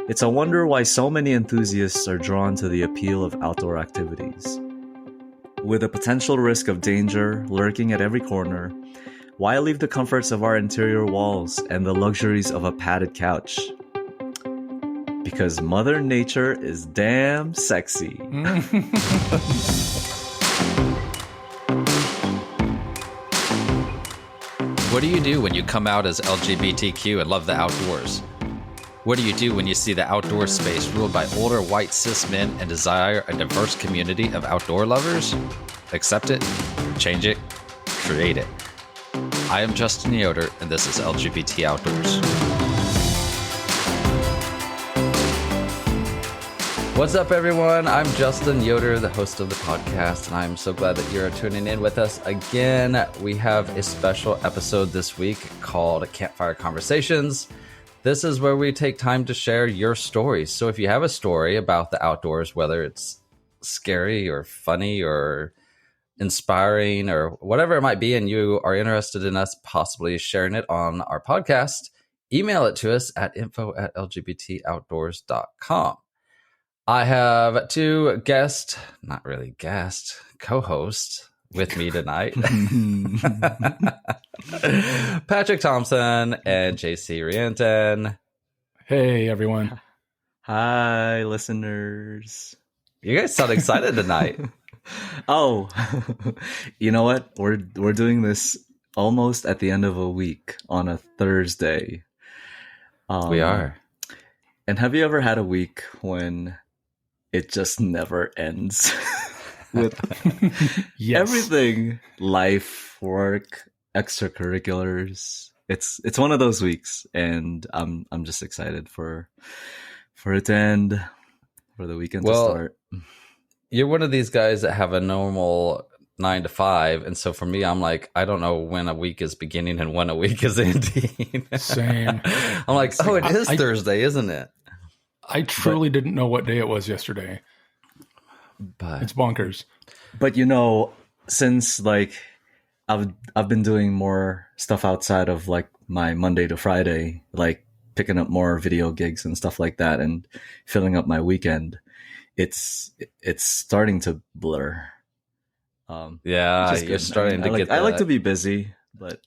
It's a wonder why so many enthusiasts are drawn to the appeal of outdoor activities. With a potential risk of danger lurking at every corner, why leave the comforts of our interior walls and the luxuries of a padded couch? Because Mother Nature is damn sexy. What do you do when you come out as LGBTQ and love the outdoors? What do you do when you see the outdoor space ruled by older white cis men and desire a diverse community of outdoor lovers? Accept it, change it, create it. I am Justin Yoder, and this is LGBT Outdoors. What's up, everyone? I'm Justin Yoder, the host of the podcast, and I'm so glad that you're tuning in with us again. We have a special episode this week called Campfire Conversations. This is where we take time to share your stories. So if you have a story about the outdoors, whether it's scary or funny or inspiring or whatever it might be, and you are interested in us possibly sharing it on our podcast, email it to us at info@lgbtoutdoors.com. I have two co-hosts with me tonight. Patrick Thompson and JC Rienton. Hey, everyone. Hi, listeners. You guys sound excited tonight. Oh, you know what? We're doing this almost at the end of a week on a Thursday. We are. And have you ever had a week when it just never ends? With Yes. everything, life, work, extracurriculars. It's one of those weeks, and I'm just excited for it to end, for the weekend to start. You're one of these guys that have a normal 9 to 5, and so for me, I'm like, I don't know when a week is beginning and when a week is ending. Same. I'm like, oh, it is Thursday, isn't it? I truly didn't know what day it was yesterday. But It's bonkers. But since I've been doing more stuff outside of like my Monday to Friday, like picking up more video gigs and stuff like that, and filling up my weekend, it's starting to blur. yeah, you're starting to get. I like to be busy, but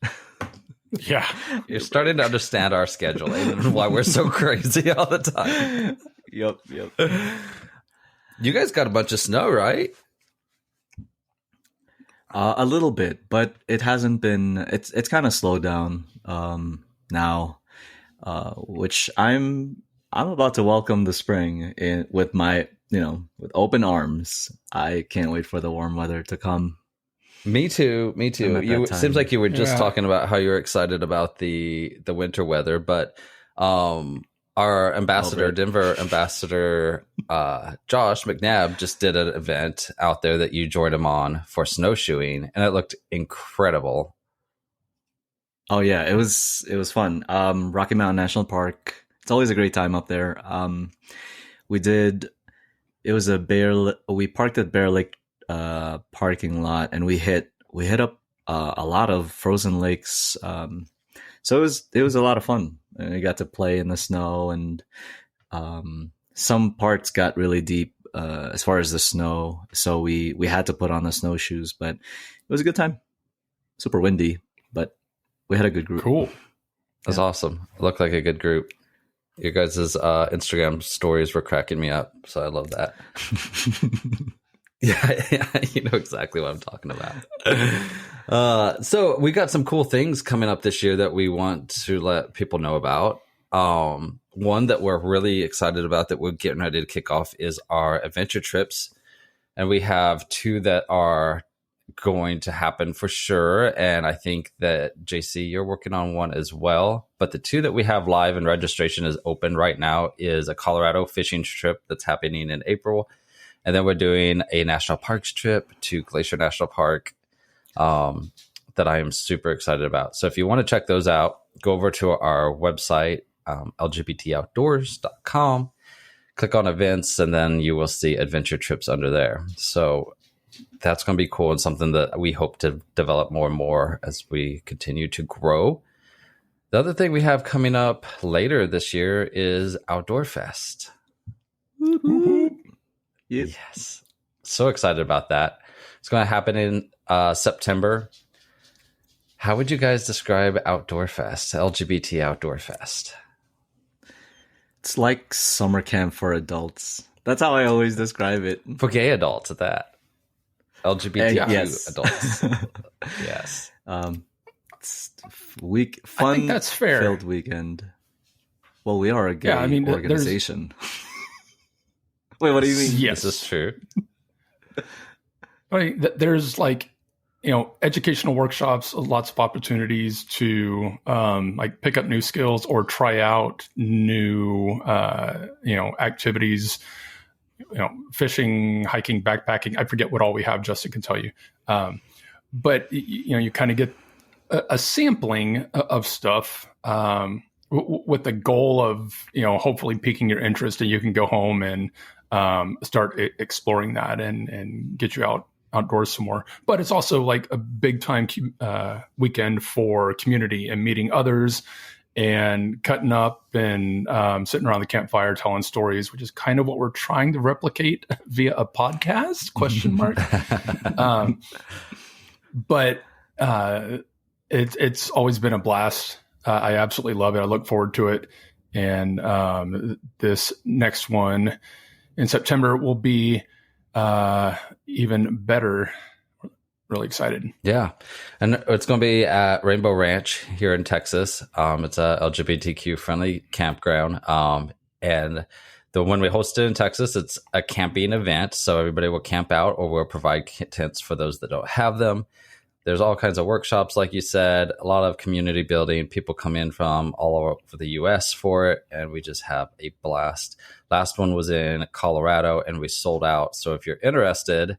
Yeah. You're starting to understand our schedule and why we're so crazy all the time. Yep. You guys got a bunch of snow, right? A little bit, but it hasn't been. It's kind of slowed down now, which I'm about to welcome the spring with my with open arms. I can't wait for the warm weather to come. Me too. It seems like you were just talking about how you're excited about the winter weather, but our ambassador, Denver ambassador, Josh McNabb, just did an event out there that you joined him on for snowshoeing, and it looked incredible. Oh yeah, it was fun. Rocky Mountain National Park. It's always a great time up there. We parked at Bear Lake parking lot, and we hit up a lot of frozen lakes. So it was a lot of fun. And we got to play in the snow, and some parts got really deep as far as the snow. So we had to put on the snowshoes, but it was a good time. Super windy, but we had a good group. Cool. That's awesome. It looked like a good group. Your guys' Instagram stories were cracking me up, so I love that. Yeah, you know exactly what I'm talking about. So we got some cool things coming up this year that we want to let people know about. One that we're really excited about that we're getting ready to kick off is our adventure trips. And we have two that are going to happen for sure. And I think that, JC, you're working on one as well. But the two that we have live and registration is open right now is a Colorado fishing trip that's happening in April. And then we're doing a national parks trip to Glacier National Park that I am super excited about. So if you want to check those out, go over to our website, LGBTOutdoors.com, click on events, and then you will see adventure trips under there. So that's going to be cool and something that we hope to develop more and more as we continue to grow. The other thing we have coming up later this year is Outdoor Fest. Yep. Yes. So excited about that. It's going to happen in September. How would you guys describe Outdoor Fest, LGBT Outdoor Fest? It's like summer camp for adults. That's how I always describe it. For gay adults at that. LGBTQ yes. adults. Yes. It's I think that's fair. Filled weekend. Well, we are a gay organization. Wait, what do you mean? Yes. This is true. I mean, there's like, educational workshops, lots of opportunities to like pick up new skills or try out new, activities, fishing, hiking, backpacking. I forget what all we have. Justin can tell you. But, you kind of get a sampling of stuff with the goal of, hopefully piquing your interest, and you can go home and start exploring that and get you outdoors some more. But it's also like a big time weekend for community and meeting others and cutting up and sitting around the campfire telling stories, which is kind of what we're trying to replicate via a podcast, ? But it's always been a blast. I absolutely love it. I look forward to it. And this next one in September will be even better. Really excited. Yeah. And it's going to be at Rainbow Ranch here in Texas. It's a LGBTQ friendly campground. And when we host it in Texas, it's a camping event. So everybody will camp out, or we'll provide tents for those that don't have them. There's all kinds of workshops, like you said, a lot of community building. People come in from all over the U.S. for it, and we just have a blast. Last one was in Colorado, and we sold out. So if you're interested,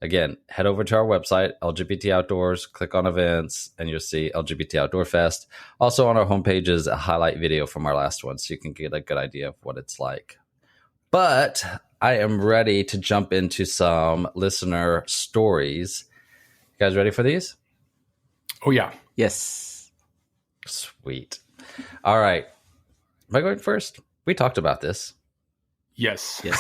again, head over to our website, LGBT Outdoors, click on events, and you'll see LGBT Outdoor Fest. Also on our homepage is a highlight video from our last one, so you can get a good idea of what it's like. But I am ready to jump into some listener stories. You guys ready for these? Oh, yeah. Yes. Sweet. All right. Am I going first? We talked about this. Yes. All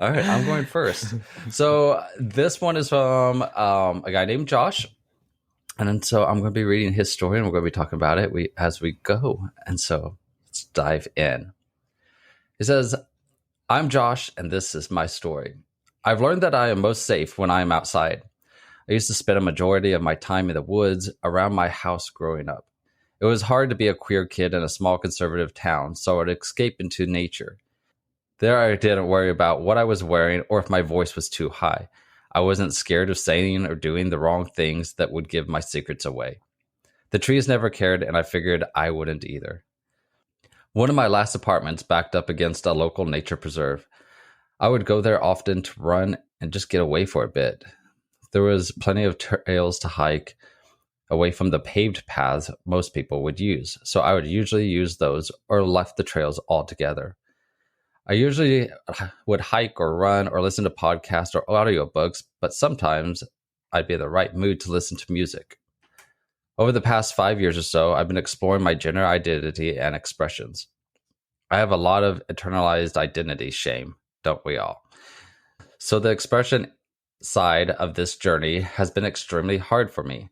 right, I'm going first. So this one is from a guy named Josh. And so I'm going to be reading his story, and we're going to be talking about it as we go. And so let's dive in. He says, I'm Josh, and this is my story. I've learned that I am most safe when I am outside. I used to spend a majority of my time in the woods around my house growing up. It was hard to be a queer kid in a small conservative town, so I would escape into nature. There I didn't worry about what I was wearing or if my voice was too high. I wasn't scared of saying or doing the wrong things that would give my secrets away. The trees never cared, and I figured I wouldn't either. One of my last apartments backed up against a local nature preserve. I would go there often to run and just get away for a bit. There was plenty of trails to hike away from the paved paths most people would use, so I would usually use those or left the trails altogether. I usually would hike or run or listen to podcasts or audiobooks, but sometimes I'd be in the right mood to listen to music. Over the past 5 years or so, I've been exploring my gender identity and expressions. I have a lot of internalized identity shame, don't we all? So the expression side of this journey has been extremely hard for me.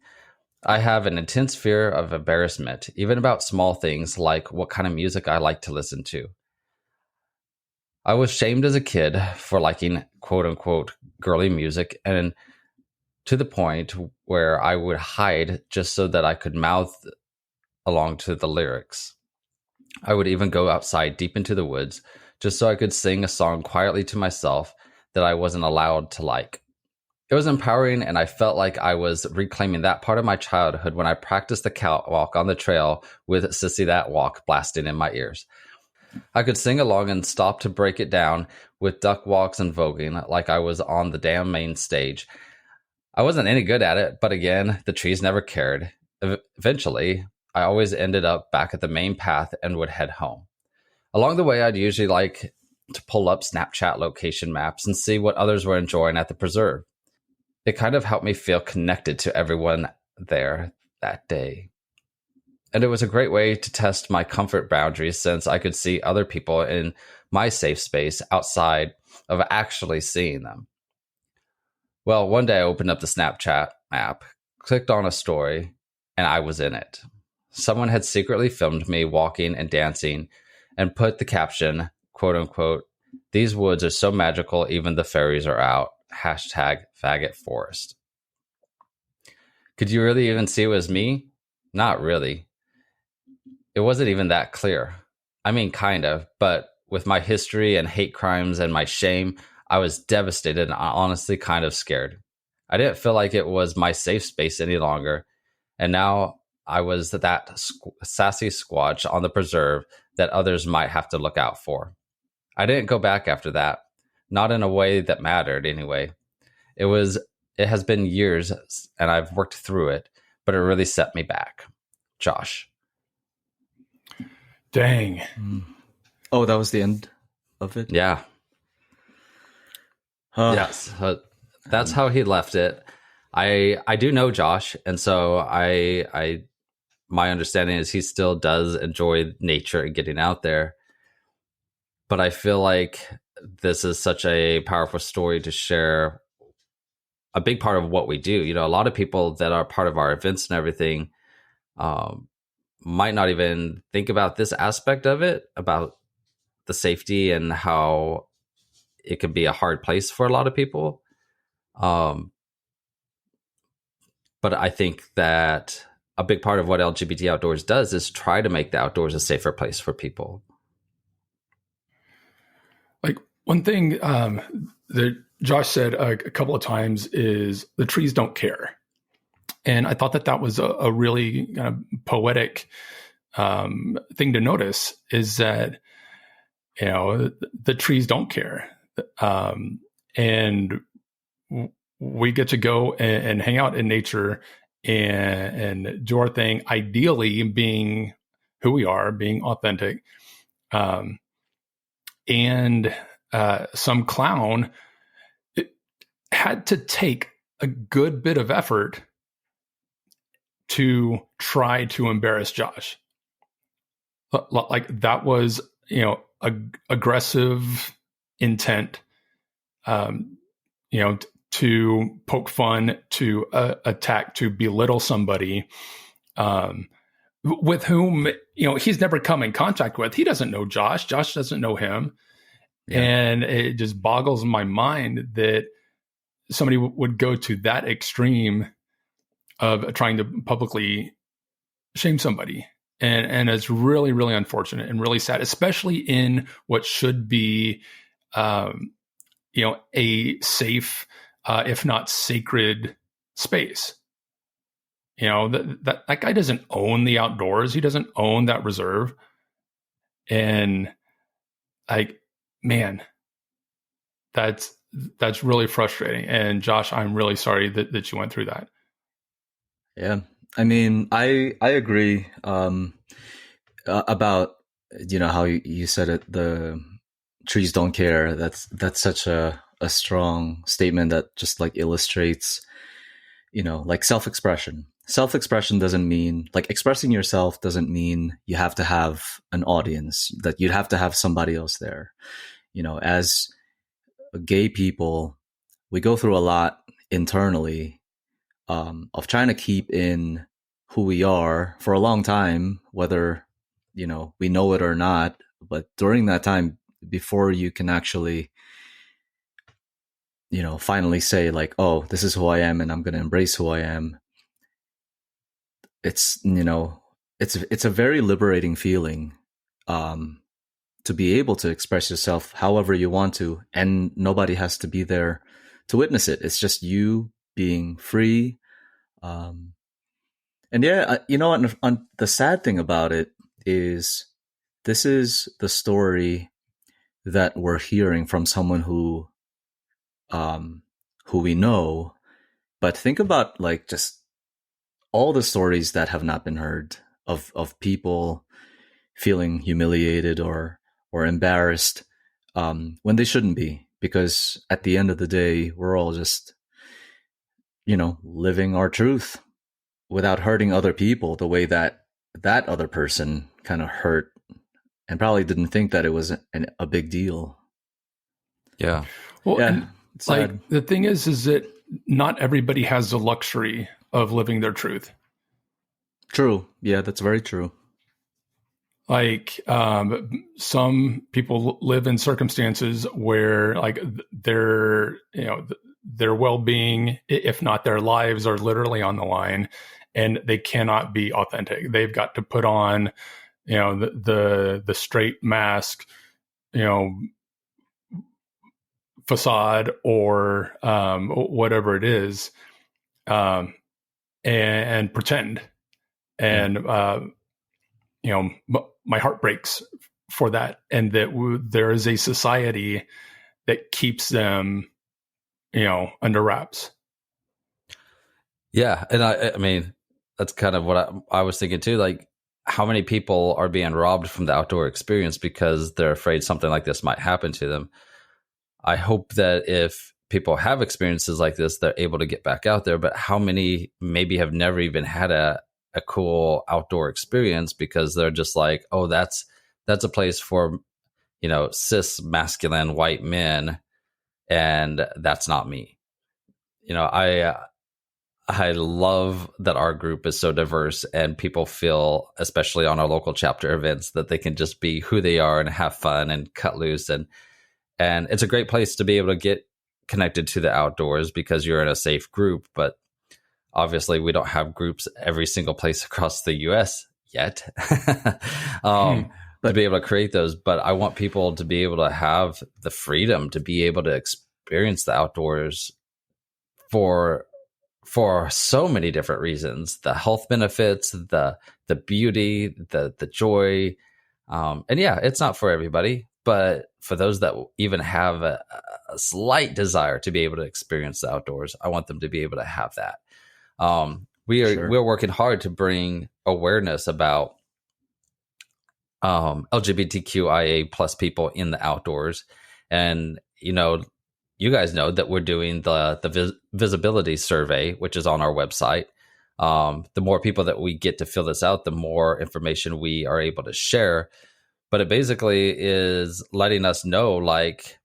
I have an intense fear of embarrassment, even about small things like what kind of music I like to listen to. I was shamed as a kid for liking quote unquote girly music, and to the point where I would hide just so that I could mouth along to the lyrics. I would even go outside deep into the woods just so I could sing a song quietly to myself that I wasn't allowed to like. It was empowering, and I felt like I was reclaiming that part of my childhood when I practiced the catwalk on the trail with Sissy That Walk blasting in my ears. I could sing along and stop to break it down with duck walks and voguing like I was on the damn main stage. I wasn't any good at it, but again, the trees never cared. Eventually, I always ended up back at the main path and would head home. Along the way, I'd usually like to pull up Snapchat location maps and see what others were enjoying at the preserve. It kind of helped me feel connected to everyone there that day. And it was a great way to test my comfort boundaries since I could see other people in my safe space outside of actually seeing them. Well, one day I opened up the Snapchat app, clicked on a story, and I was in it. Someone had secretly filmed me walking and dancing and put the caption, quote unquote, "These woods are so magical, even the fairies are out. Hashtag faggot forest." Could you really even see it was me? Not really. It wasn't even that clear. I mean, kind of, but with my history and hate crimes and my shame, I was devastated and honestly kind of scared. I didn't feel like it was my safe space any longer. And now I was that sassy squatch on the preserve that others might have to look out for. I didn't go back after that, not in a way that mattered anyway. It has been years and I've worked through it, but it really set me back. Josh. Dang. Oh, that was the end of it? Yeah. Yes. That's how he left it. I do know Josh, and so I my understanding is he still does enjoy nature and getting out there. But I feel like this is such a powerful story to share, a big part of what we do. You know, a lot of people that are part of our events and everything might not even think about this aspect of it, about the safety and how it can be a hard place for a lot of people. But I think that a big part of what LGBT Outdoors does is try to make the outdoors a safer place for people. Like one thing that Josh said a couple of times is the trees don't care. And I thought that was a really kind of poetic thing to notice, is that, you know, the trees don't care. And we get to go and hang out in nature and do our thing, ideally being who we are, being authentic. And some clown had to take a good bit of effort to try to embarrass Josh. Like that was, you know, aggressive intent, you know, to poke fun, to attack, to belittle somebody with whom, you know, he's never come in contact with. He doesn't know Josh. Josh doesn't know him. Yeah. And it just boggles my mind that somebody would go to that extreme of trying to publicly shame somebody. And it's really, really unfortunate and really sad, especially in what should be, you know, a safe, if not sacred space. You know, that guy doesn't own the outdoors. He doesn't own that reserve. And like, man, that's really frustrating. And Josh, I'm really sorry that you went through that. Yeah. I mean, I agree about, you know, how you said it, the trees don't care. That's such a strong statement that just like illustrates, you know, like self-expression. Self-expression doesn't mean, like, expressing yourself doesn't mean you have to have an audience, that you'd have to have somebody else there. You know, as gay people, we go through a lot internally of trying to keep in who we are for a long time, whether, you know, we know it or not. But during that time, before you can actually, you know, finally say like, oh, this is who I am and I'm going to embrace who I am. It's, you know, it's a very liberating feeling to be able to express yourself however you want to, and nobody has to be there to witness it. It's just you being free. And yeah, you know, on the sad thing about it is this is the story that we're hearing from someone who we know. But think about like just all the stories that have not been heard of people feeling humiliated or embarrassed when they shouldn't be, because at the end of the day, we're all just, you know, living our truth. without hurting other people the way that other person kind of hurt and probably didn't think that it was a big deal. Yeah. Well, Yeah, and it's like sad. the thing is that not everybody has the luxury of living their truth. True. Yeah, that's very true. Like some people live in circumstances where like their well-being, if not their lives, are literally on the line, and they cannot be authentic. They've got to put on, the straight mask, facade or whatever it is, and pretend. And my heart breaks for that, and that there is a society that keeps them, under wraps. Yeah. And I mean, that's kind of what I was thinking too. Like, how many people are being robbed from the outdoor experience because they're afraid something like this might happen to them? I hope that if people have experiences like this, they're able to get back out there. But how many maybe have never even had a cool outdoor experience because they're just like, oh, that's a place for, cis masculine white men, and that's not me. I love that our group is so diverse, and people feel, especially on our local chapter events, that they can just be who they are and have fun and cut loose. And it's a great place to be able to get connected to the outdoors because you're in a safe group. But obviously, we don't have groups every single place across the U.S. yet to be able to create those. But I want people to be able to have the freedom to be able to experience the outdoors for so many different reasons: the health benefits, the beauty, the joy. And yeah, it's not for everybody, but for those that even have a slight desire to be able to experience the outdoors, I want them to be able to have that. We're working hard to bring awareness about LGBTQIA plus people in the outdoors. And, you guys know that we're doing the visibility survey, which is on our website. The more people that we get to fill this out, the more information we are able to share. But it basically is letting us know, like,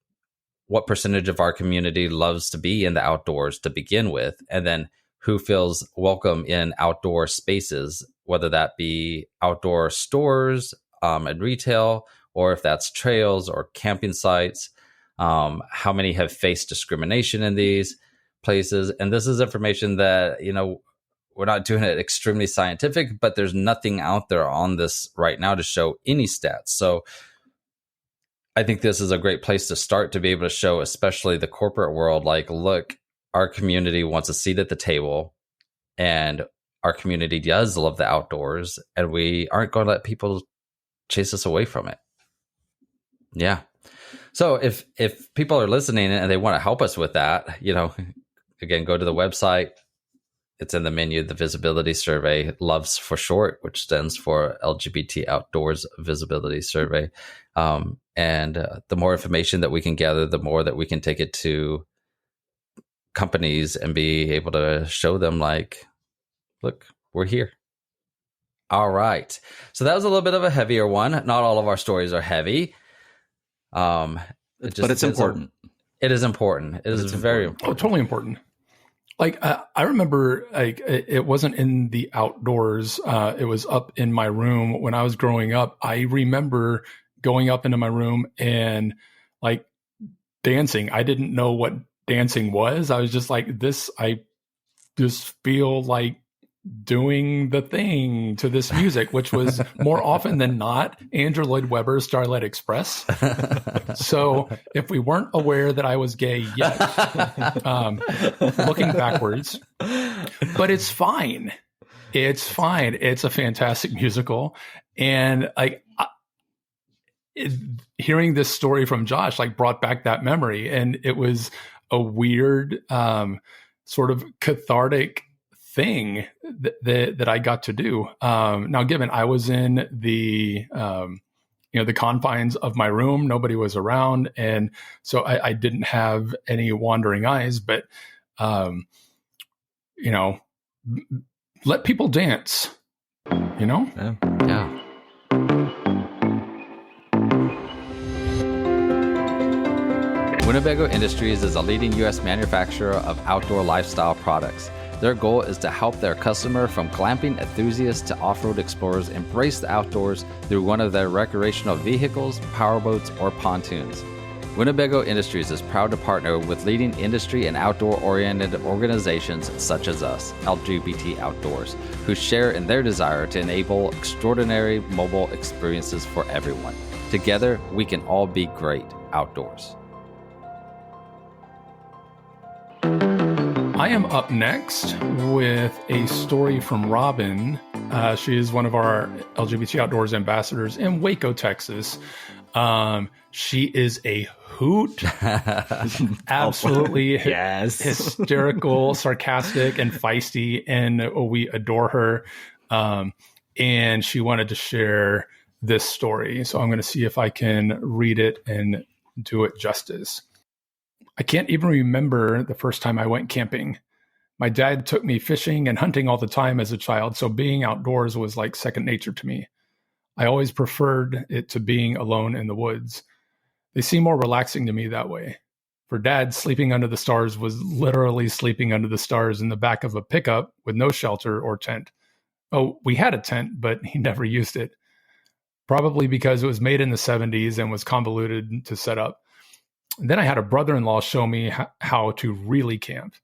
what percentage of our community loves to be in the outdoors to begin with, and then who feels welcome in outdoor spaces, whether that be outdoor stores and retail, or if that's trails or camping sites. How many have faced discrimination in these places? And this is information that, we're not doing it extremely scientific, but there's nothing out there on this right now to show any stats. So I think this is a great place to start, to be able to show, especially the corporate world, like, look, our community wants a seat at the table, and our community does love the outdoors, and we aren't going to let people chase us away from it. Yeah. So if people are listening and they want to help us with that, again, go to the website. It's in the menu, the visibility survey, LOVES for short, which stands for LGBT Outdoors Visibility Survey. And the more information that we can gather, the more that we can take it to companies and be able to show them, like, look, we're here. All right. So that was a little bit of a heavier one. Not all of our stories are heavy. But it's important. It is important. It is very important. Oh, totally important. Like, I remember, like, it wasn't in the outdoors. It was up in my room when I was growing up. I remember going up into my room and, like, dancing. I didn't know what dancing was. I was just like, I just feel like doing the thing to this music, which was more often than not Andrew Lloyd Webber's Starlight Express. So if we weren't aware that I was gay yet, looking backwards, but it's fine. It's fine. It's a fantastic musical. And hearing this story from Josh, like, brought back that memory. And it was a weird, sort of cathartic thing that I got to do. Now, given I was in the confines of my room, nobody was around, and so I didn't have any wandering eyes. But let people dance, you know? Yeah. Winnebago Industries is a leading U.S. manufacturer of outdoor lifestyle products. Their goal is to help their customer from glamping enthusiasts to off-road explorers embrace the outdoors through one of their recreational vehicles, powerboats, or pontoons. Winnebago Industries is proud to partner with leading industry and outdoor-oriented organizations such as us, LGBT Outdoors, who share in their desire to enable extraordinary mobile experiences for everyone. Together, we can all be great outdoors. I am up next with a story from Robin. She is one of our LGBT Outdoors ambassadors in Waco, Texas. She is a hoot, absolutely yes. hysterical, sarcastic, and feisty, and we adore her. And she wanted to share this story. So I'm going to see if I can read it and do it justice. I can't even remember the first time I went camping. My dad took me fishing and hunting all the time as a child, so being outdoors was like second nature to me. I always preferred it to being alone in the woods. They seem more relaxing to me that way. For Dad, sleeping under the stars was literally sleeping under the stars in the back of a pickup with no shelter or tent. Oh, we had a tent, but he never used it. Probably because it was made in the 70s and was convoluted to set up. And then I had a brother-in-law show me how to really camp.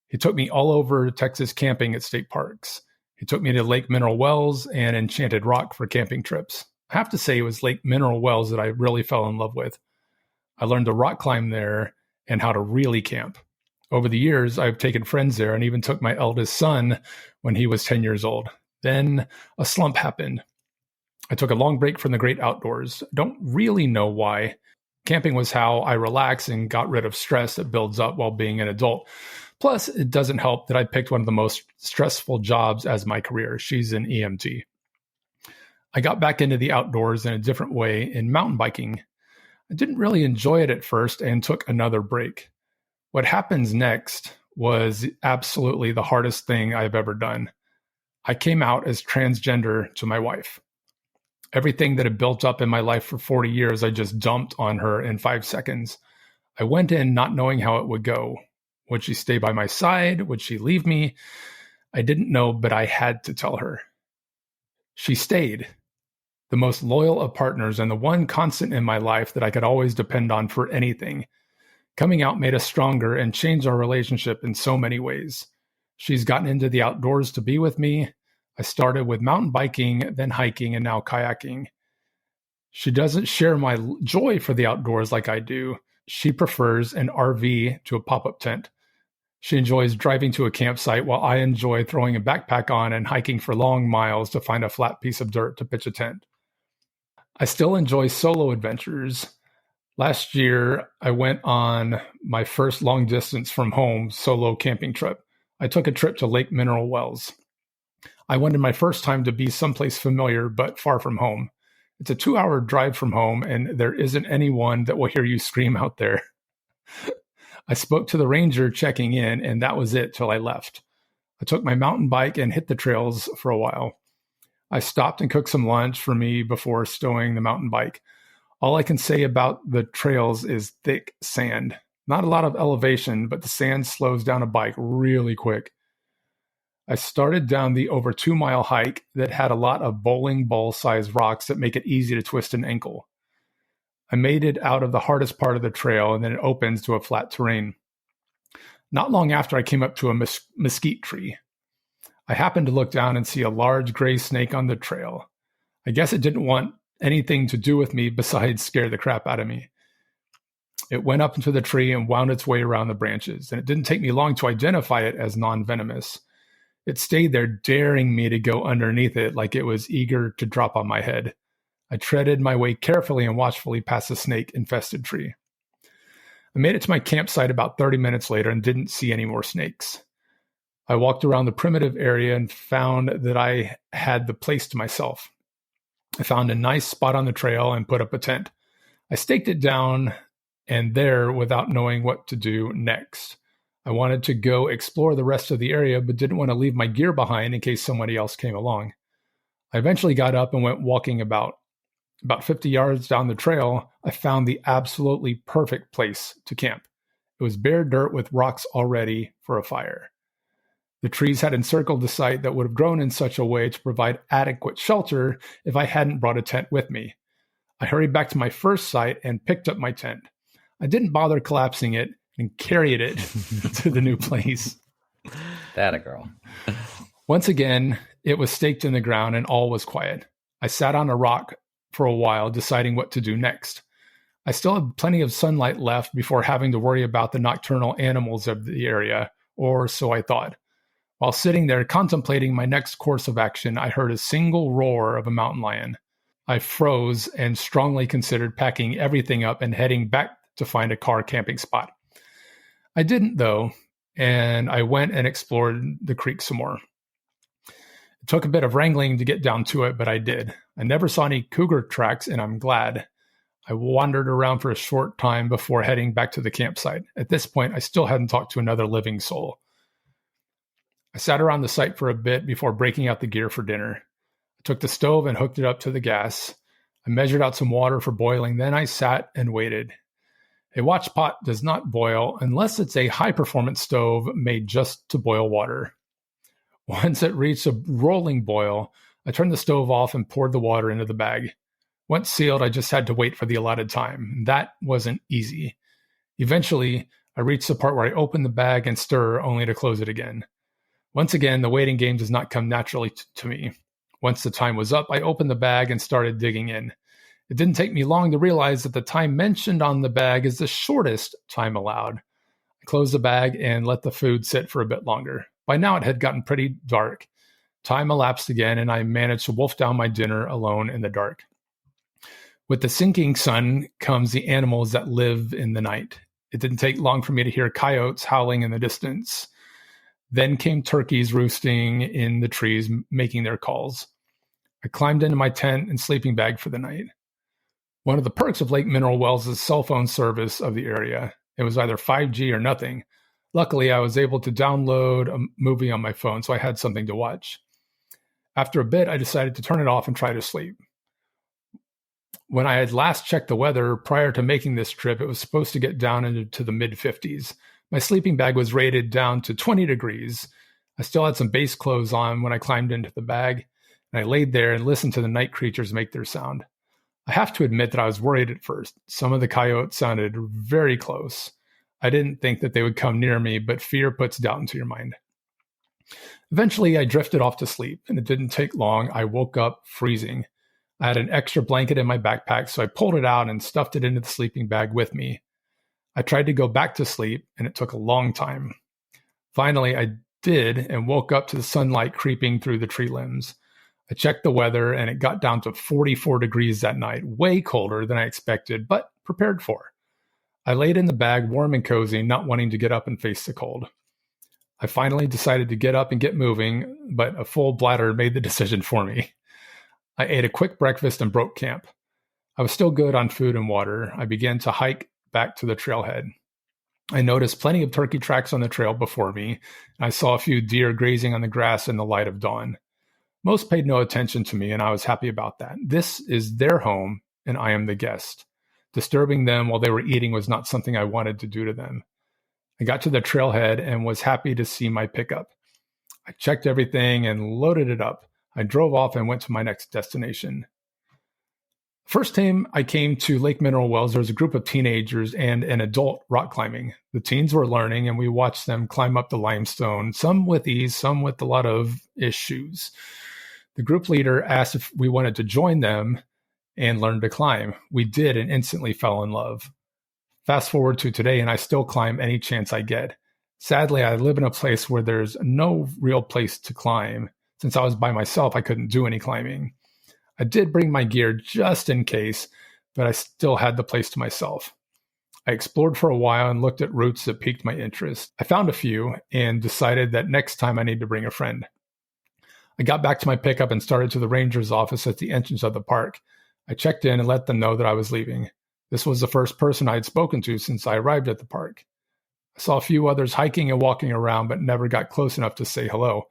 He took me all over Texas camping at state parks. He took me to Lake Mineral Wells and Enchanted Rock for camping trips. I have to say it was Lake Mineral Wells that I really fell in love with. I learned to rock climb there and how to really camp. Over the years, I've taken friends there and even took my eldest son when he was 10 years old. Then a slump happened. I took a long break from the great outdoors. I don't really know why. Camping was how I relaxed and got rid of stress that builds up while being an adult. Plus, it doesn't help that I picked one of the most stressful jobs as my career. She's an EMT. I got back into the outdoors in a different way in mountain biking. I didn't really enjoy it at first and took another break. What happens next was absolutely the hardest thing I've ever done. I came out as transgender to my wife. Everything that had built up in my life for 40 years, I just dumped on her in 5 seconds. I went in not knowing how it would go. Would she stay by my side? Would she leave me? I didn't know, but I had to tell her. She stayed. The most loyal of partners and the one constant in my life that I could always depend on for anything. Coming out made us stronger and changed our relationship in so many ways. She's gotten into the outdoors to be with me. I started with mountain biking, then hiking, and now kayaking. She doesn't share my joy for the outdoors like I do. She prefers an RV to a pop-up tent. She enjoys driving to a campsite while I enjoy throwing a backpack on and hiking for long miles to find a flat piece of dirt to pitch a tent. I still enjoy solo adventures. Last year, I went on my first long distance from home solo camping trip. I took a trip to Lake Mineral Wells. I wanted my first time to be someplace familiar but far from home. It's a 2-hour drive from home, and there isn't anyone that will hear you scream out there. I spoke to the ranger checking in, and that was it till I left. I took my mountain bike and hit the trails for a while. I stopped and cooked some lunch for me before stowing the mountain bike. All I can say about the trails is thick sand. Not a lot of elevation, but the sand slows down a bike really quick. I started down the over 2-mile hike that had a lot of bowling ball-sized rocks that make it easy to twist an ankle. I made it out of the hardest part of the trail, and then it opens to a flat terrain. Not long after, I came up to a mesquite tree. I happened to look down and see a large gray snake on the trail. I guess it didn't want anything to do with me besides scare the crap out of me. It went up into the tree and wound its way around the branches, and it didn't take me long to identify it as non-venomous. It stayed there, daring me to go underneath it like it was eager to drop on my head. I treaded my way carefully and watchfully past the snake-infested tree. I made it to my campsite about 30 minutes later and didn't see any more snakes. I walked around the primitive area and found that I had the place to myself. I found a nice spot on the trail and put up a tent. I staked it down and there without knowing what to do next. I wanted to go explore the rest of the area, but didn't want to leave my gear behind in case somebody else came along. I eventually got up and went walking about 50 yards down the trail. I found the absolutely perfect place to camp. It was bare dirt with rocks all ready for a fire. The trees had encircled the site that would have grown in such a way to provide adequate shelter if I hadn't brought a tent with me. I hurried back to my first site and picked up my tent. I didn't bother collapsing it and carried it to the new place. That a girl. Once again, it was staked in the ground and all was quiet. I sat on a rock for a while, deciding what to do next. I still had plenty of sunlight left before having to worry about the nocturnal animals of the area, or so I thought. While sitting there contemplating my next course of action, I heard a single roar of a mountain lion. I froze and strongly considered packing everything up and heading back to find a car camping spot. I didn't, though, and I went and explored the creek some more. It took a bit of wrangling to get down to it, but I did. I never saw any cougar tracks, and I'm glad. I wandered around for a short time before heading back to the campsite. At this point, I still hadn't talked to another living soul. I sat around the site for a bit before breaking out the gear for dinner. I took the stove and hooked it up to the gas. I measured out some water for boiling. Then I sat and waited. A watch pot does not boil unless it's a high-performance stove made just to boil water. Once it reached a rolling boil, I turned the stove off and poured the water into the bag. Once sealed, I just had to wait for the allotted time. That wasn't easy. Eventually, I reached the part where I opened the bag and stir only to close it again. Once again, the waiting game does not come naturally to me. Once the time was up, I opened the bag and started digging in. It didn't take me long to realize that the time mentioned on the bag is the shortest time allowed. I closed the bag and let the food sit for a bit longer. By now, it had gotten pretty dark. Time elapsed again, and I managed to wolf down my dinner alone in the dark. With the sinking sun comes the animals that live in the night. It didn't take long for me to hear coyotes howling in the distance. Then came turkeys roosting in the trees, making their calls. I climbed into my tent and sleeping bag for the night. One of the perks of Lake Mineral Wells is cell phone service of the area. It was either 5G or nothing. Luckily, I was able to download a movie on my phone, so I had something to watch. After a bit, I decided to turn it off and try to sleep. When I had last checked the weather prior to making this trip, it was supposed to get down into the mid-50s. My sleeping bag was rated down to 20 degrees. I still had some base clothes on when I climbed into the bag, and I laid there and listened to the night creatures make their sound. I have to admit that I was worried at first. Some of the coyotes sounded very close. I didn't think that they would come near me, but fear puts doubt into your mind. Eventually, I drifted off to sleep, and it didn't take long. I woke up freezing. I had an extra blanket in my backpack, so I pulled it out and stuffed it into the sleeping bag with me. I tried to go back to sleep, and it took a long time. Finally, I did and woke up to the sunlight creeping through the tree limbs. I checked the weather, and it got down to 44 degrees that night, way colder than I expected, but prepared for. I laid in the bag, warm and cozy, not wanting to get up and face the cold. I finally decided to get up and get moving, but a full bladder made the decision for me. I ate a quick breakfast and broke camp. I was still good on food and water. I began to hike back to the trailhead. I noticed plenty of turkey tracks on the trail before me, and I saw a few deer grazing on the grass in the light of dawn. Most paid no attention to me, and I was happy about that. This is their home, and I am the guest. Disturbing them while they were eating was not something I wanted to do to them. I got to the trailhead and was happy to see my pickup. I checked everything and loaded it up. I drove off and went to my next destination. First time I came to Lake Mineral Wells, there was a group of teenagers and an adult rock climbing. The teens were learning, and we watched them climb up the limestone, some with ease, some with a lot of issues. The group leader asked if we wanted to join them and learn to climb. We did and instantly fell in love. Fast forward to today, and I still climb any chance I get. Sadly, I live in a place where there's no real place to climb. Since I was by myself, I couldn't do any climbing. I did bring my gear just in case, but I still had the place to myself. I explored for a while and looked at routes that piqued my interest. I found a few and decided that next time I need to bring a friend. I got back to my pickup and started to the ranger's office at the entrance of the park. I checked in and let them know that I was leaving. This was the first person I had spoken to since I arrived at the park. I saw a few others hiking and walking around, but never got close enough to say hello.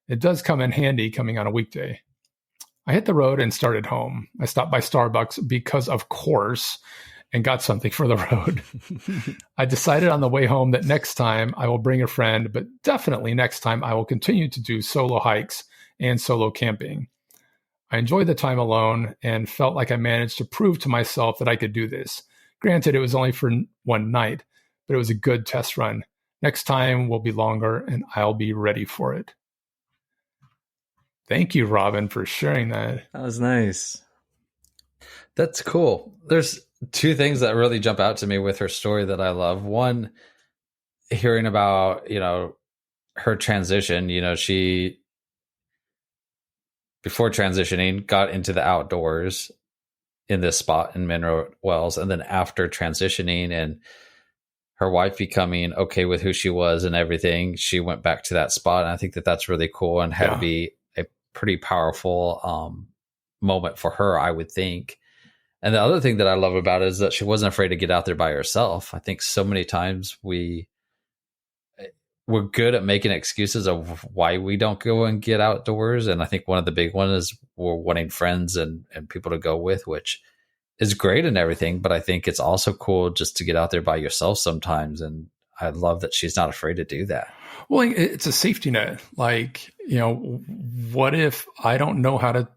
It does come in handy coming on a weekday. I hit the road and started home. I stopped by Starbucks because, of course, and got something for the road. I decided on the way home that next time I will bring a friend, but definitely next time I will continue to do solo hikes and solo camping. I enjoyed the time alone and felt like I managed to prove to myself that I could do this. Granted, it was only for one night, but it was a good test run. Next time will be longer and I'll be ready for it. Thank you, Robin, for sharing that. That was nice. That's cool. There's two things that really jump out to me with her story that I love. One, hearing about, her transition, she, before transitioning, got into the outdoors in this spot in Mineral Wells. And then after transitioning and her wife becoming okay with who she was and everything, she went back to that spot. And I think that that's really cool and had to be a pretty powerful moment for her, I would think. And the other thing that I love about it is that she wasn't afraid to get out there by herself. I think so many times we're good at making excuses of why we don't go and get outdoors. And I think one of the big ones is we're wanting friends and people to go with, which is great and everything. But I think it's also cool just to get out there by yourself sometimes. And I love that she's not afraid to do that. Well, it's a safety net. Like, what if I don't know how to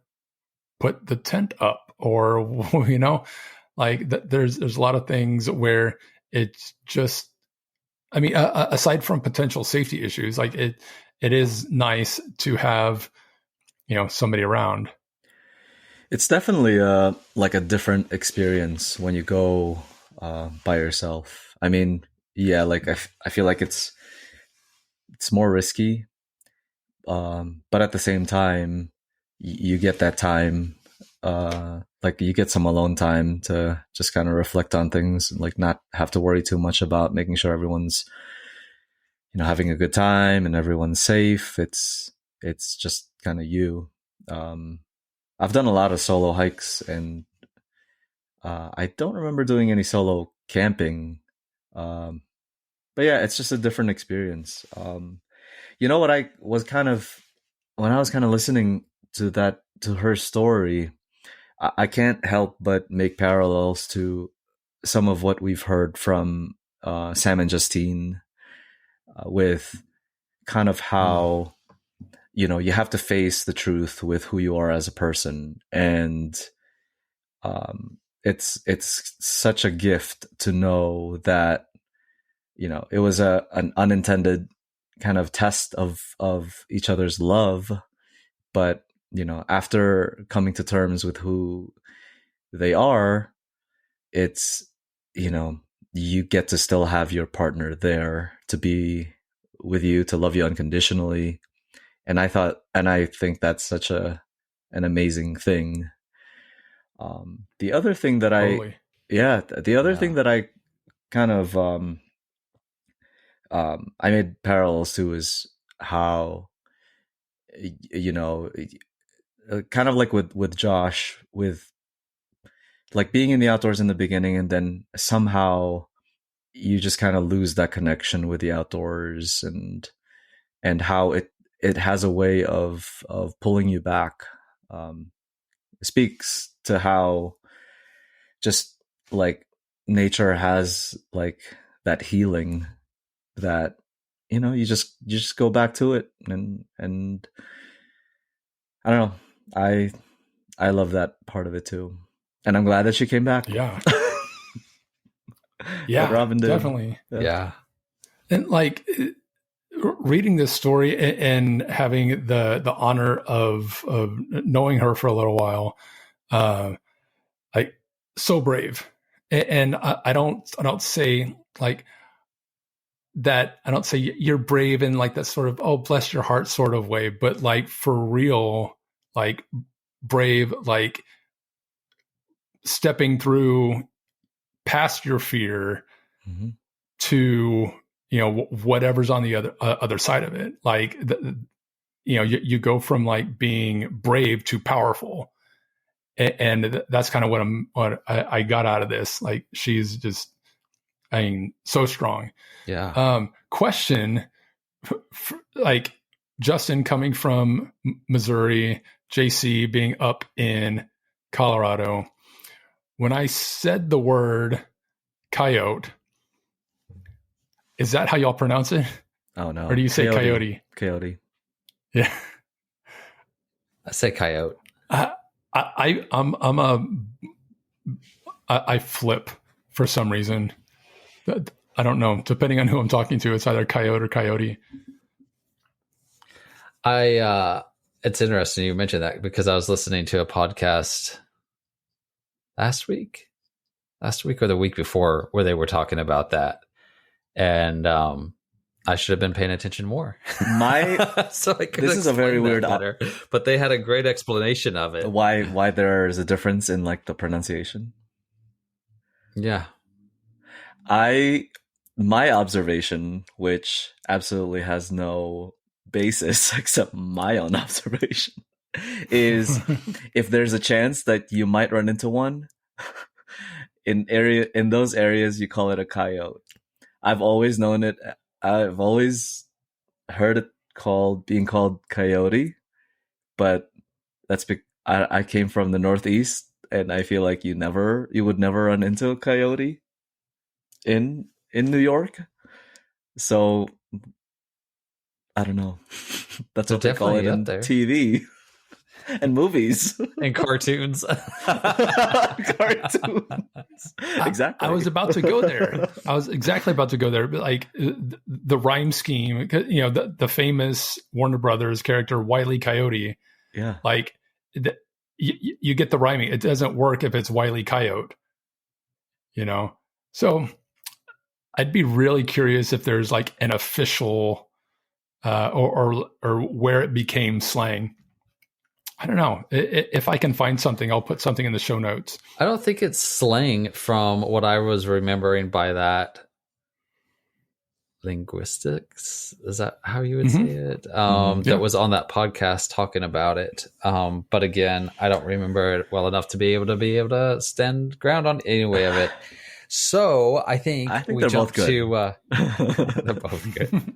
put the tent up? Or, there's a lot of things where it's just, aside from potential safety issues, like it is nice to have, somebody around. It's definitely a different experience when you go by yourself. I feel like it's more risky, but at the same time, you get that time. You get some alone time to just kind of reflect on things, like not have to worry too much about making sure everyone's, having a good time and everyone's safe. It's just kind of you. I've done a lot of solo hikes and I don't remember doing any solo camping. But yeah, it's just a different experience. What I was when I was kind of listening to her story, I can't help but make parallels to some of what we've heard from Sam and Justine with kind of how, you have to face the truth with who you are as a person. And it's such a gift to know that, it was an unintended kind of test of each other's love. But after coming to terms with who they are, it's, you get to still have your partner there to be with you, to love you unconditionally. And I think that's such an amazing thing. The other thing that Totally. thing that I kind of, I made parallels to is how, kind of like with Josh, with like being in the outdoors in the beginning, and then somehow you just kind of lose that connection with the outdoors, and how it has a way of pulling you back. Speaks to how just like nature has like that healing that, you just go back to it, and I don't know. I love that part of it too. And I'm glad that she came back. Yeah. Yeah, Robin did. definitely. Yeah. And reading this story and having the honor of knowing her for a little while, so brave. And I don't say like that. I don't say you're brave in like that sort of, oh, bless your heart sort of way, but like for real, like brave, like stepping through past your fear to, whatever's on the other side of it. Like, you go from like being brave to powerful. And that's kind of what I got out of this. Like, she's just I mean, so strong. Yeah. Question, like Justin coming from Missouri, JC being up in Colorado. When I said the word coyote, is that how y'all pronounce it? Oh no. Or do you say coyote? Coyote. Yeah. I say coyote. I flip for some reason. I don't know. Depending on who I'm talking to, it's either coyote or coyote. It's interesting you mentioned that because I was listening to a podcast last week or the week before where they were talking about that. And I should have been paying attention more. So this is a very weird better, but they had a great explanation of it. Why there is a difference in like the pronunciation? Yeah. My observation, which absolutely has no basis except my own observation, is if there's a chance that you might run into one in those areas, you call it a coyote. I've always known it. I've always heard it being called coyote, but that's I came from the Northeast, and I feel like you would never run into a coyote in New York. So I don't know. That's what they call it on TV and movies and cartoons. I Exactly. was about to go there. I was exactly about to go there. But like the rhyme scheme, you know, the famous Warner Brothers character Wile E. Coyote. Yeah. Like you get the rhyming. It doesn't work if it's Wile E. Coyote. You know, so I'd be really curious if there's like an official or where it became slang. I don't know. If I can find something, I'll put something in the show notes. I don't think it's slang from what I was remembering by that. Linguistics, is that how you would say it? That was on that podcast talking about it. But again, I don't remember it well enough to be able to stand ground on any way of it. So I think we jump to they're both good.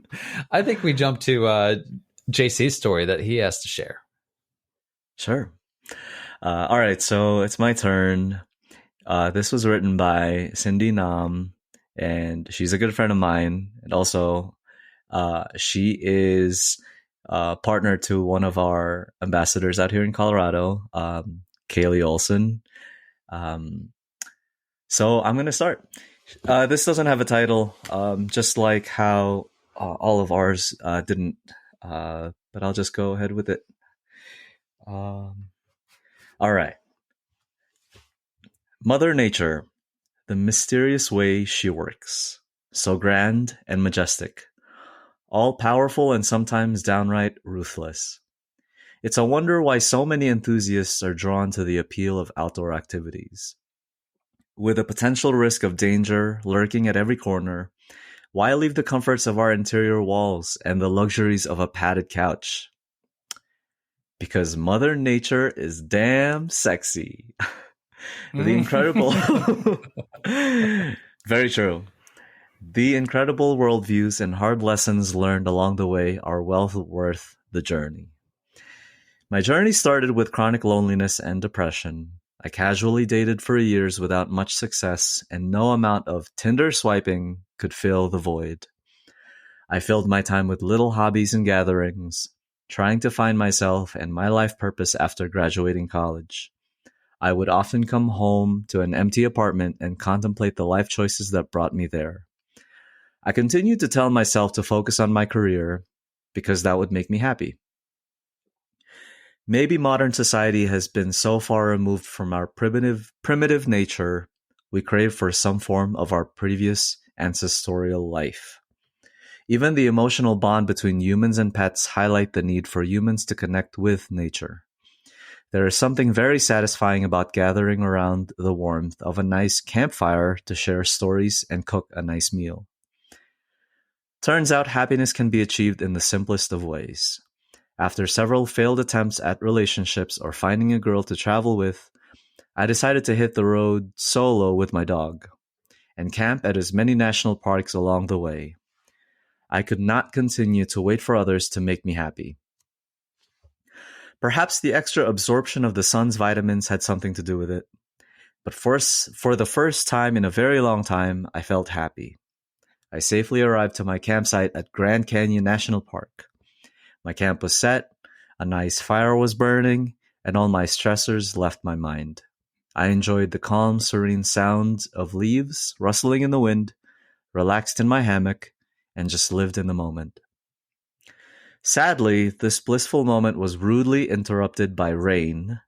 I think we jump to JC's story that he has to share. Sure. All right, so it's my turn. This was written by Cindy Nam, and she's a good friend of mine. And also, she is partner to one of our ambassadors out here in Colorado, Kaylee Olson. So I'm going to start. This doesn't have a title, just like how all of ours didn't, but I'll just go ahead with it. All right. Mother Nature, the mysterious way she works, so grand and majestic, all powerful and sometimes downright ruthless. It's a wonder why so many enthusiasts are drawn to the appeal of outdoor activities. With a potential risk of danger lurking at every corner, why leave the comforts of our interior walls and the luxuries of a padded couch? Because Mother Nature is damn sexy. The incredible... Very true. The incredible worldviews and hard lessons learned along the way are well worth the journey. My journey started with chronic loneliness and depression. I casually dated for years without much success, and no amount of Tinder swiping could fill the void. I filled my time with little hobbies and gatherings, trying to find myself and my life purpose after graduating college. I would often come home to an empty apartment and contemplate the life choices that brought me there. I continued to tell myself to focus on my career because that would make me happy. Maybe modern society has been so far removed from our primitive nature, we crave for some form of our previous ancestral life. Even the emotional bond between humans and pets highlight the need for humans to connect with nature. There is something very satisfying about gathering around the warmth of a nice campfire to share stories and cook a nice meal. Turns out happiness can be achieved in the simplest of ways. After several failed attempts at relationships or finding a girl to travel with, I decided to hit the road solo with my dog. and camp at as many national parks along the way. I could not continue to wait for others to make me happy. Perhaps the extra absorption of the sun's vitamins had something to do with it. But for the first time in a very long time, I felt happy. I safely arrived to my campsite at Grand Canyon National Park. My camp was set, a nice fire was burning, and all my stressors left my mind. I enjoyed the calm, serene sound of leaves rustling in the wind, relaxed in my hammock, and just lived in the moment. Sadly, this blissful moment was rudely interrupted by rain,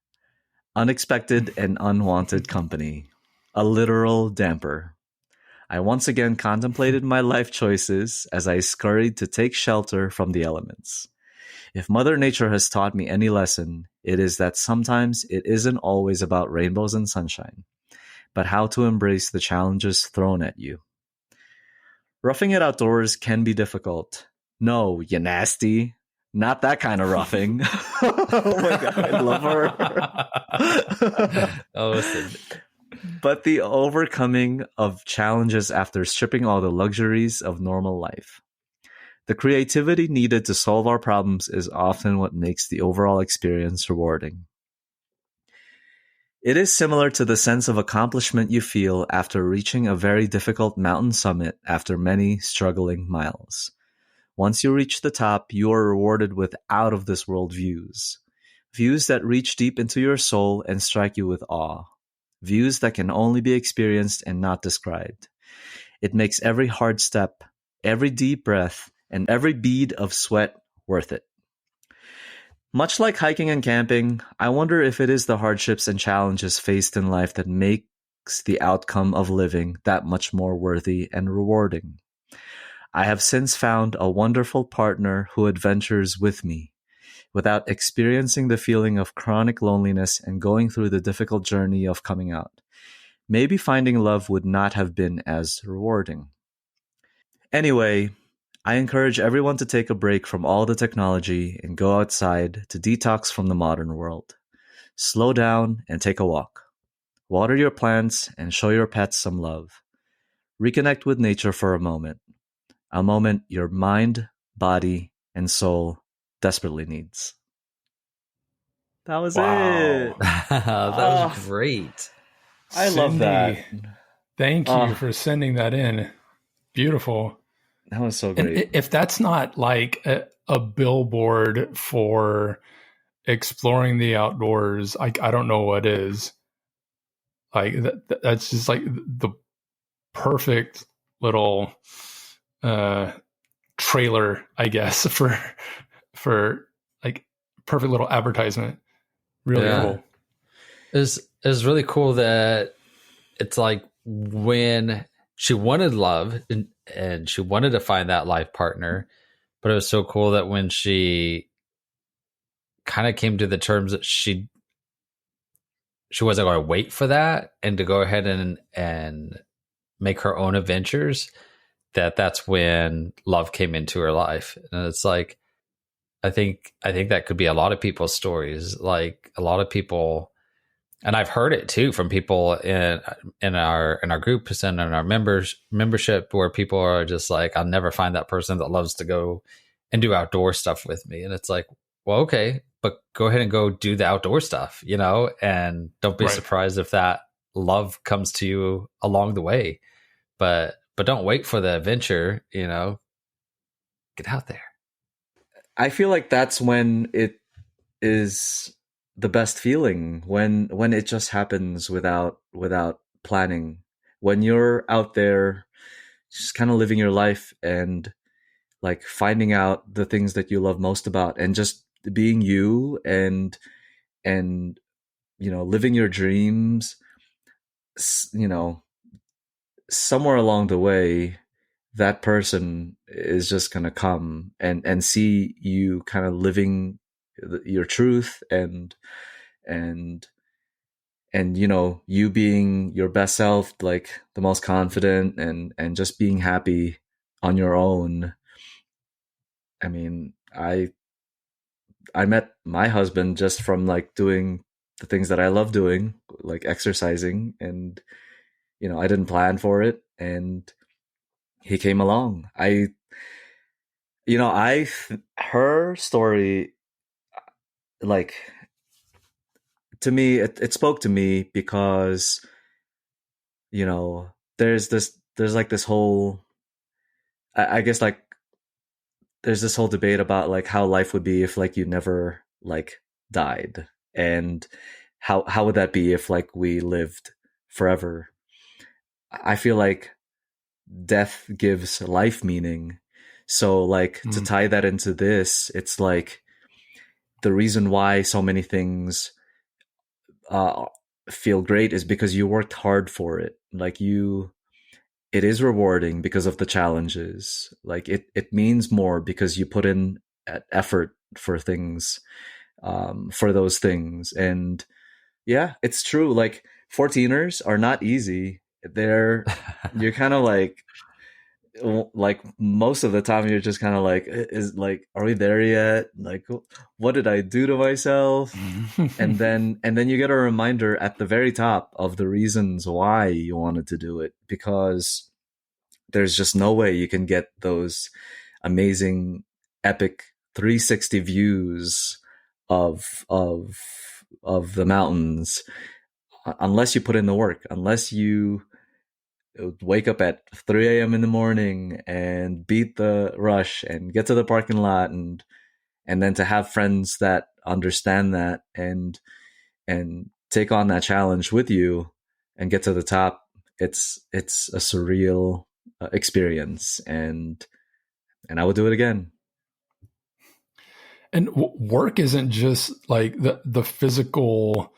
unexpected and unwanted company, a literal damper. I once again contemplated my life choices as I scurried to take shelter from the elements. If Mother Nature has taught me any lesson, it is that sometimes it isn't always about rainbows and sunshine, but how to embrace the challenges thrown at you. Roughing it outdoors can be difficult. No, you nasty. Not that kind of roughing. Oh my God, I love her. But the overcoming of challenges after stripping all the luxuries of normal life. The creativity needed to solve our problems is often what makes the overall experience rewarding. It is similar to the sense of accomplishment you feel after reaching a very difficult mountain summit after many struggling miles. Once you reach the top, you are rewarded with out-of-this-world views. Views that reach deep into your soul and strike you with awe. Views that can only be experienced and not described. It makes every hard step, every deep breath, and every bead of sweat worth it. Much like hiking and camping, I wonder if it is the hardships and challenges faced in life that makes the outcome of living that much more worthy and rewarding. I have since found a wonderful partner who adventures with me, without experiencing the feeling of chronic loneliness and going through the difficult journey of coming out. Maybe finding love would not have been as rewarding. Anyway, I encourage everyone to take a break from all the technology and go outside to detox from the modern world. Slow down and take a walk. Water your plants and show your pets some love. Reconnect with nature for a moment your mind, body, and soul desperately needs. That was it. That was great. I love that. Thank you for sending that in. Beautiful. That was so great. And if that's not like a billboard for exploring the outdoors, I don't know what is. Like that's just like the perfect little trailer, I guess, for like perfect little advertisement. Really cool. It's really cool that it's like when she wanted love and she wanted to find that life partner, but it was so cool that when she kind of came to the terms that she wasn't going to wait for that and to go ahead and make her own adventures, that's when love came into her life. And it's like, I think that could be a lot of people's stories. Like a lot of people, and I've heard it too from people in our groups and in our membership, where people are just like, I'll never find that person that loves to go and do outdoor stuff with me. And it's like, well, okay, but go ahead and go do the outdoor stuff, and don't be surprised if that love comes to you along the way. But don't wait for the adventure, get out there. I feel like that's when it is the best feeling, when it just happens without planning, when you're out there just kind of living your life and like finding out the things that you love most about and just being you and living your dreams. Somewhere along the way, that person is just going to come and see you kind of living your truth and you being your best self, like the most confident and just being happy on your own. I mean, I met my husband just from like doing the things that I love doing, like exercising, and I didn't plan for it, and he came along. Her story, like, to me, it spoke to me because, there's like this whole, I guess, like, there's this whole debate about like how life would be if like you never like died, and how would that be if like we lived forever. I feel like death gives life meaning. So like to tie that into this, it's like the reason why so many things feel great is because you worked hard for it. Like it is rewarding because of the challenges. Like it means more because you put in effort for things, for those things. And yeah, it's true. Like 14ers are not easy. You're kind of like most of the time you're just kind of like, are we there yet? Like, what did I do to myself? and then you get a reminder at the very top of the reasons why you wanted to do it, because there's just no way you can get those amazing epic 360 views of the mountains unless you put in the work, unless you wake up at 3 a.m. in the morning and beat the rush and get to the parking lot, and then to have friends that understand that and take on that challenge with you and get to the top. It's a surreal experience, and I would do it again. And work isn't just like the physical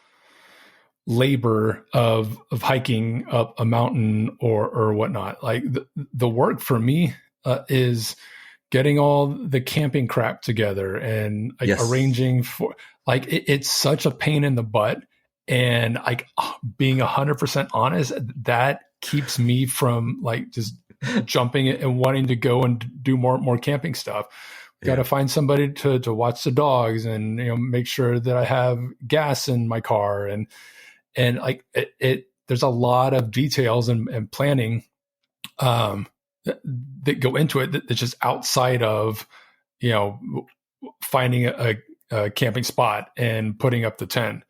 labor of hiking up a mountain or whatnot. Like the work for me is getting all the camping crap together and like arranging for, like, it's such a pain in the butt. And like being 100% honest, that keeps me from like just jumping and wanting to go and do more camping stuff. Got to find somebody to watch the dogs and, make sure that I have gas in my car. And like there's a lot of details and planning that go into it that's just outside of, finding a camping spot and putting up the tent.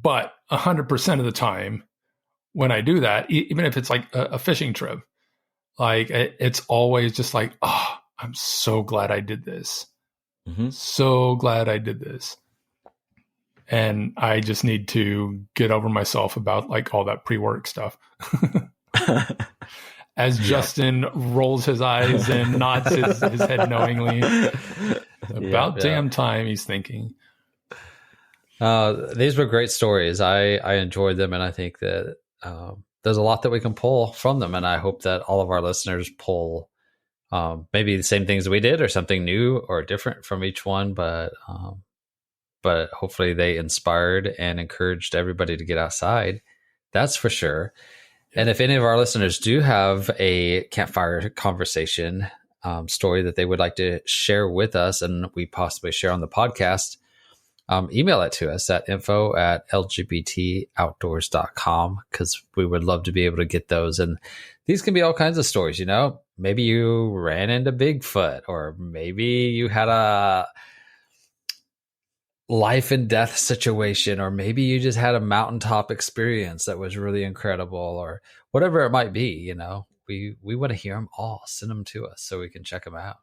But 100% of the time when I do that, even if it's like a fishing trip, like it's always just like, oh, I'm so glad I did this. Mm-hmm. So glad I did this. And I just need to get over myself about like all that pre-work stuff. As Justin rolls his eyes and nods his head knowingly. About damn time, he's thinking. These were great stories. I enjoyed them, and I think that there's a lot that we can pull from them. And I hope that all of our listeners pull maybe the same things we did or something new or different from each one. But hopefully they inspired and encouraged everybody to get outside. That's for sure. And if any of our listeners do have a campfire conversation story that they would like to share with us and we possibly share on the podcast, email it to us at info@lgbtoutdoors.com, because we would love to be able to get those. And these can be all kinds of stories, Maybe you ran into Bigfoot, or maybe you had a life and death situation, or maybe you just had a mountaintop experience that was really incredible, or whatever it might be. We want to hear them all. Send them to us so we can check them out.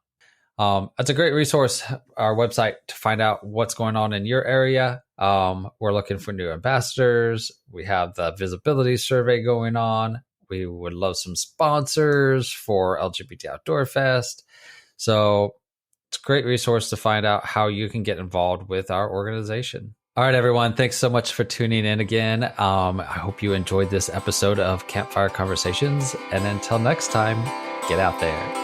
It's a great resource, our website, to find out what's going on in your area. We're looking for new ambassadors. We have the visibility survey going on. We would love some sponsors for LGBT Outdoor Fest. So it's a great resource to find out how you can get involved with our organization. All right, everyone. Thanks so much for tuning in again. I hope you enjoyed this episode of Campfire Conversations. And until next time, get out there.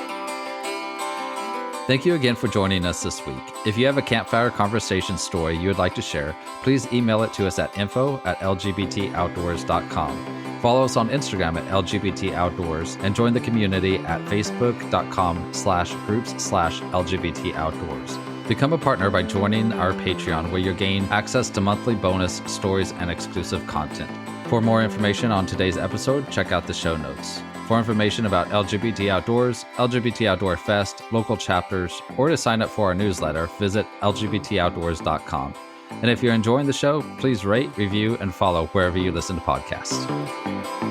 Thank you again for joining us this week. If you have a Campfire Conversation story you would like to share, please email it to us at info@lgbtoutdoors.com. Follow us on Instagram at LGBT Outdoors and join the community at facebook.com/groups/LGBT Outdoors. Become a partner by joining our Patreon, where you'll gain access to monthly bonus stories and exclusive content. For more information on today's episode, check out the show notes. For information about LGBT Outdoors, LGBT Outdoor Fest, local chapters, or to sign up for our newsletter, visit lgbtoutdoors.com. And if you're enjoying the show, please rate, review, and follow wherever you listen to podcasts.